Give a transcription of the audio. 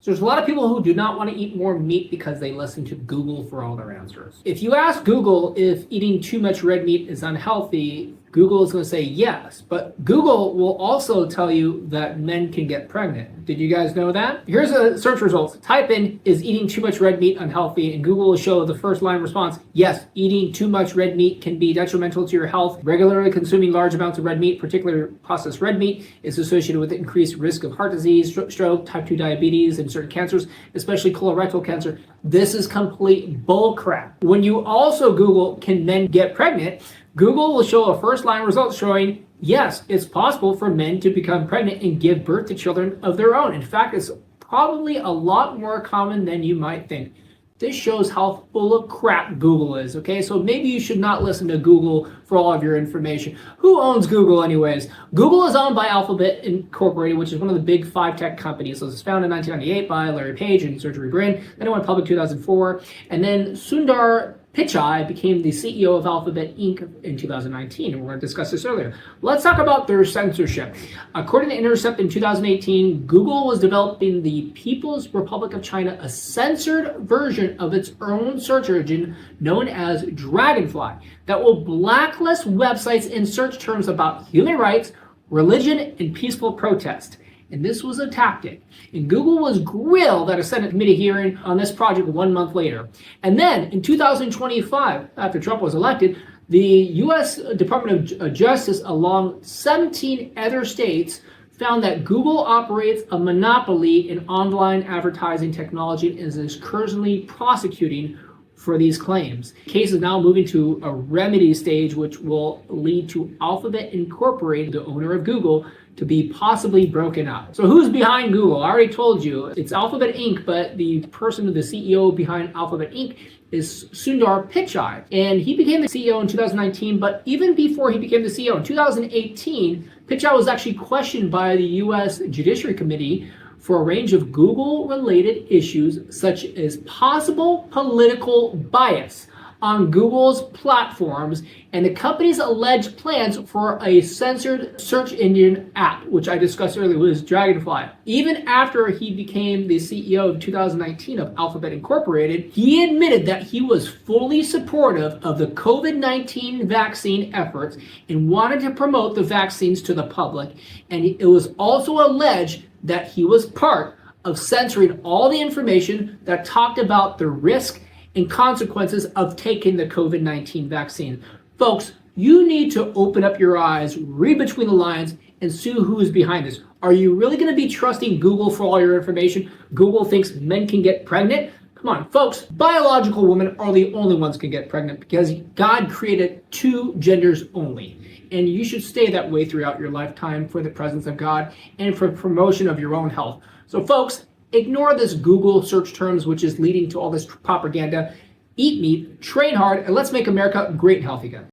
So there's a lot of people who do not want to eat more meat because they listen to Google for all their answers. If you ask Google if eating too much red meat is unhealthy, Google is going to say yes, but Google will also tell you that men can get pregnant. Did you guys know that? Here's the search results. Type in, is eating too much red meat unhealthy? And Google will show the first line response, yes, eating too much red meat can be detrimental to your health. Regularly consuming large amounts of red meat, particularly processed red meat, is associated with increased risk of heart disease, stroke, type 2 diabetes, and certain cancers, especially colorectal cancer. This is complete bull crap. When you also Google, can men get pregnant? Google will show a first line result showing, yes, it's possible for men to become pregnant and give birth to children of their own. In fact, it's probably a lot more common than you might think. This shows how full of crap Google is, okay? So maybe you should not listen to Google for all of your information. Who owns Google anyways? Google is owned by Alphabet Incorporated, which is one of the big 5 tech companies. So it was founded in 1998 by Larry Page and Sergey Brin. Then it went public in 2004. And then Sundar Pichai became the CEO of Alphabet Inc. in 2019, and we're going to discuss this earlier. Let's talk about their censorship. According to Intercept in 2018, Google was developing the People's Republic of China, a censored version of its own search engine known as Dragonfly that will blacklist websites in search terms about human rights, religion, and peaceful protest. And this was a tactic. And Google was grilled at a Senate committee hearing on this project 1 month later. And then in 2025, after Trump was elected, the U.S. Department of Justice, along 17 other states, found that Google operates a monopoly in online advertising technology and is currently prosecuting for these claims. The case is now moving to a remedy stage, which will lead to Alphabet Incorporated, the owner of Google, to be possibly broken up. So who's behind Google? I already told you, it's Alphabet Inc., but the CEO behind Alphabet Inc. is Sundar Pichai. And he became the CEO in 2019, but even before he became the CEO in 2018, Pichai was actually questioned by the U.S. Judiciary Committee for a range of Google-related issues, such as possible political bias on Google's platforms and the company's alleged plans for a censored search engine app, which I discussed earlier, was Dragonfly. Even after he became the CEO of 2019 of Alphabet Incorporated, he admitted that he was fully supportive of the COVID-19 vaccine efforts and wanted to promote the vaccines to the public. And it was also alleged that he was part of censoring all the information that talked about the risk and consequences of taking the COVID-19 vaccine. Folks, you need to open up your eyes, read between the lines, and see who is behind this. Are you really going to be trusting Google for all your information? Google thinks men can get pregnant? Come on, folks, biological women are the only ones who can get pregnant because God created 2 genders only. And you should stay that way throughout your lifetime for the presence of God and for promotion of your own health. So folks, ignore this Google search terms, which is leading to all this propaganda. Eat meat, train hard, and let's make America great and healthy again.